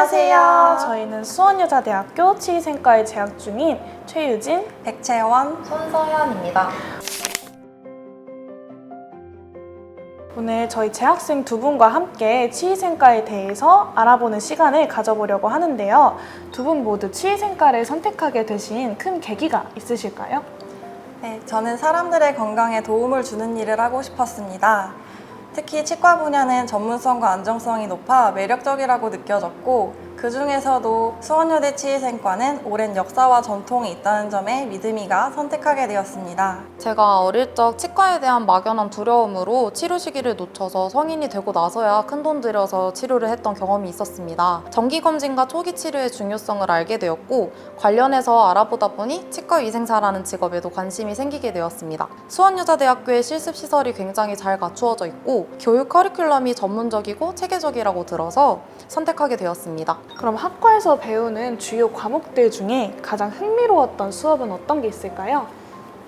안녕하세요. 저희는 수원여자대학교 치위생과에 재학 중인 최유진, 백채원, 손서현입니다. 오늘 저희 재학생 두 분과 함께 치위생과에 대해서 알아보는 시간을 가져보려고 하는데요. 두 분 모두 치위생과를 선택하게 되신 큰 계기가 있으실까요? 네, 저는 사람들의 건강에 도움을 주는 일을 하고 싶었습니다. 특히 치과 분야는 전문성과 안정성이 높아 매력적이라고 느껴졌고 그 중에서도 수원여대 치위생과는 오랜 역사와 전통이 있다는 점에 믿음이가 선택하게 되었습니다. 제가 어릴 적 치과에 대한 막연한 두려움으로 치료 시기를 놓쳐서 성인이 되고 나서야 큰돈 들여서 치료를 했던 경험이 있었습니다. 정기검진과 초기 치료의 중요성을 알게 되었고 관련해서 알아보다 보니 치과위생사라는 직업에도 관심이 생기게 되었습니다. 수원여자대학교의 실습시설이 굉장히 잘 갖추어져 있고 교육 커리큘럼이 전문적이고 체계적이라고 들어서 선택하게 되었습니다. 그럼 학과에서 배우는 주요 과목들 중에 가장 흥미로웠던 수업은 어떤 게 있을까요?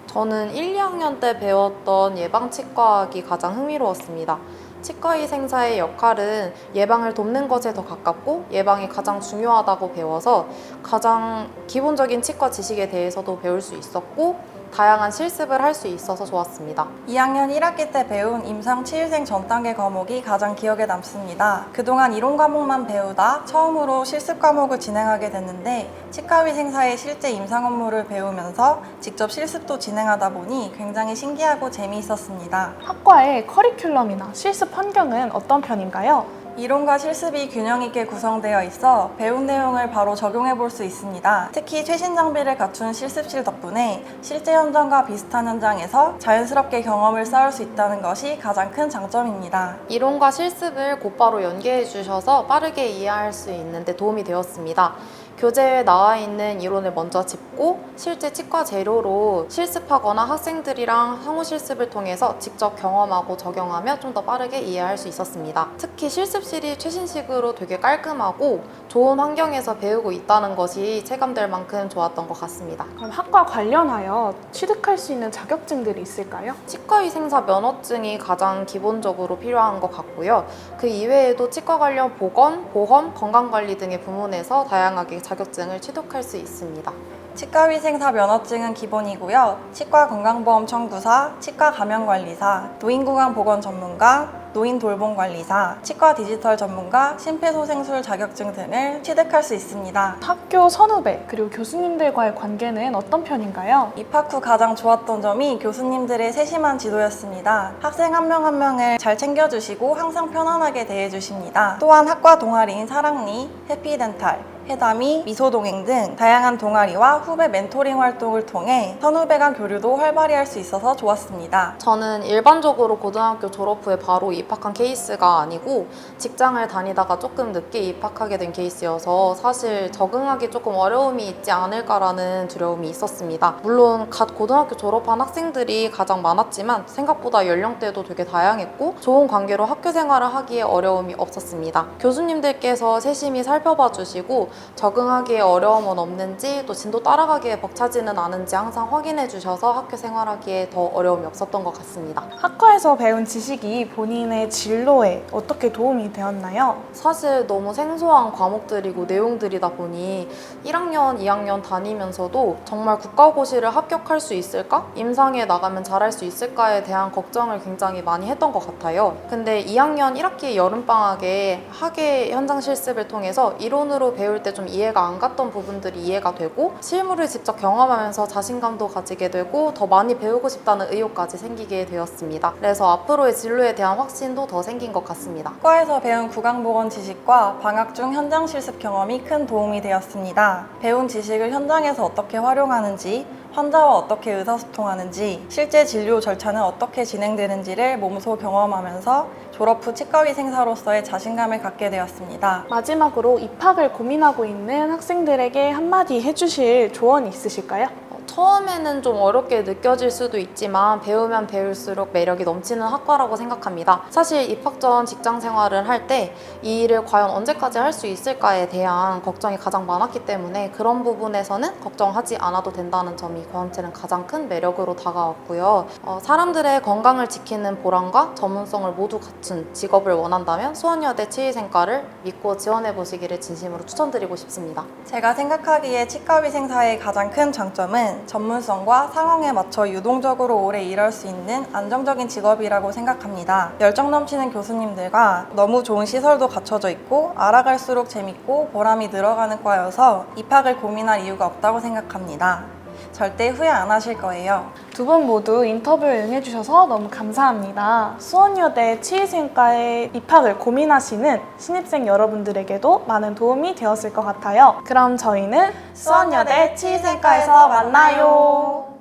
저는 1, 2학년 때 배웠던 예방치과학이 가장 흥미로웠습니다. 치과의생사의 역할은 예방을 돕는 것에 더 가깝고 예방이 가장 중요하다고 배워서 가장 기본적인 치과 지식에 대해서도 배울 수 있었고 다양한 실습을 할 수 있어서 좋았습니다. 2학년 1학기 때 배운 임상치위생 전단계 과목이 가장 기억에 남습니다. 그동안 이론 과목만 배우다 처음으로 실습 과목을 진행하게 됐는데 치과위생사의 실제 임상 업무를 배우면서 직접 실습도 진행하다 보니 굉장히 신기하고 재미있었습니다. 학과의 커리큘럼이나 실습 환경은 어떤 편인가요? 이론과 실습이 균형 있게 구성되어 있어 배운 내용을 바로 적용해 볼 수 있습니다. 특히 최신 장비를 갖춘 실습실 덕분에 실제 현장과 비슷한 현장에서 자연스럽게 경험을 쌓을 수 있다는 것이 가장 큰 장점입니다. 이론과 실습을 곧바로 연계해 주셔서 빠르게 이해할 수 있는데 도움이 되었습니다. 교재에 나와 있는 이론을 먼저 짚고 실제 치과 재료로 실습하거나 학생들이랑 상호 실습을 통해서 직접 경험하고 적용하며 좀 더 빠르게 이해할 수 있었습니다. 특히 실습실이 최신식으로 되게 깔끔하고 좋은 환경에서 배우고 있다는 것이 체감될 만큼 좋았던 것 같습니다. 그럼 학과 관련하여 취득할 수 있는 자격증들이 있을까요? 치과의생사 면허증이 가장 기본적으로 필요한 것 같고요. 그 이외에도 치과 관련 보건, 보험, 건강관리 등의 부문에서 다양하게 자격증을 취득할 수 있습니다. 치과위생사 면허증은 기본이고요. 치과건강보험 청구사, 치과감염관리사, 노인구강보건 전문가, 노인돌봄관리사, 치과 디지털 전문가, 심폐소생술 자격증 등을 취득할 수 있습니다. 학교 선후배 그리고 교수님들과의 관계는 어떤 편인가요? 입학 후 가장 좋았던 점이 교수님들의 세심한 지도였습니다. 학생 한 명 한 명을 잘 챙겨주시고 항상 편안하게 대해주십니다. 또한 학과 동아리인 사랑니, 해피덴탈, 해담이, 미소동행 등 다양한 동아리와 후배 멘토링 활동을 통해 선후배 간 교류도 활발히 할 수 있어서 좋았습니다. 저는 일반적으로 고등학교 졸업 후에 바로 입학한 케이스가 아니고 직장을 다니다가 조금 늦게 입학하게 된 케이스여서 사실 적응하기 조금 어려움이 있지 않을까라는 두려움이 있었습니다. 물론 갓 고등학교 졸업한 학생들이 가장 많았지만 생각보다 연령대도 되게 다양했고 좋은 관계로 학교 생활을 하기에 어려움이 없었습니다. 교수님들께서 세심히 살펴봐 주시고 적응하기에 어려움은 없는지 또 진도 따라가기에 벅차지는 않은지 항상 확인해 주셔서 학교 생활하기에 더 어려움이 없었던 것 같습니다. 학과에서 배운 지식이 본인의 진로에 어떻게 도움이 되었나요? 사실 너무 생소한 과목들이고 내용들이다 보니 1학년, 2학년 다니면서도 정말 국가고시를 합격할 수 있을까? 임상에 나가면 잘할 수 있을까에 대한 걱정을 굉장히 많이 했던 것 같아요. 근데 2학년 1학기 여름방학에 학예 현장 실습을 통해서 이론으로 배울 때 좀 이해가 안 갔던 부분들이 이해가 되고 실무를 직접 경험하면서 자신감도 가지게 되고 더 많이 배우고 싶다는 의욕까지 생기게 되었습니다. 그래서 앞으로의 진로에 대한 확신도 더 생긴 것 같습니다. 학과에서 배운 구강보건 지식과 방학 중 현장 실습 경험이 큰 도움이 되었습니다. 배운 지식을 현장에서 어떻게 활용하는지, 환자와 어떻게 의사소통하는지, 실제 진료 절차는 어떻게 진행되는지를 몸소 경험하면서 졸업 후 치과위생사로서의 자신감을 갖게 되었습니다. 마지막으로 입학을 고민하고 있는 학생들에게 한마디 해주실 조언이 있으실까요? 처음에는 좀 어렵게 느껴질 수도 있지만 배우면 배울수록 매력이 넘치는 학과라고 생각합니다. 사실 입학 전 직장 생활을 할 때 이 일을 과연 언제까지 할 수 있을까에 대한 걱정이 가장 많았기 때문에 그런 부분에서는 걱정하지 않아도 된다는 점이 저한테는 가장 큰 매력으로 다가왔고요. 사람들의 건강을 지키는 보람과 전문성을 모두 갖춘 직업을 원한다면 수원여대 치의생과를 믿고 지원해 보시기를 진심으로 추천드리고 싶습니다. 제가 생각하기에 치과위생사의 가장 큰 장점은 전문성과 상황에 맞춰 유동적으로 오래 일할 수 있는 안정적인 직업이라고 생각합니다. 열정 넘치는 교수님들과 너무 좋은 시설도 갖춰져 있고 알아갈수록 재밌고 보람이 늘어가는 과여서 입학을 고민할 이유가 없다고 생각합니다. 절대 후회 안 하실 거예요. 두 분 모두 인터뷰에 응해주셔서 너무 감사합니다. 수원여대 치의생과에 입학을 고민하시는 신입생 여러분들에게도 많은 도움이 되었을 것 같아요. 그럼 저희는 수원여대 치의생과에서 만나요.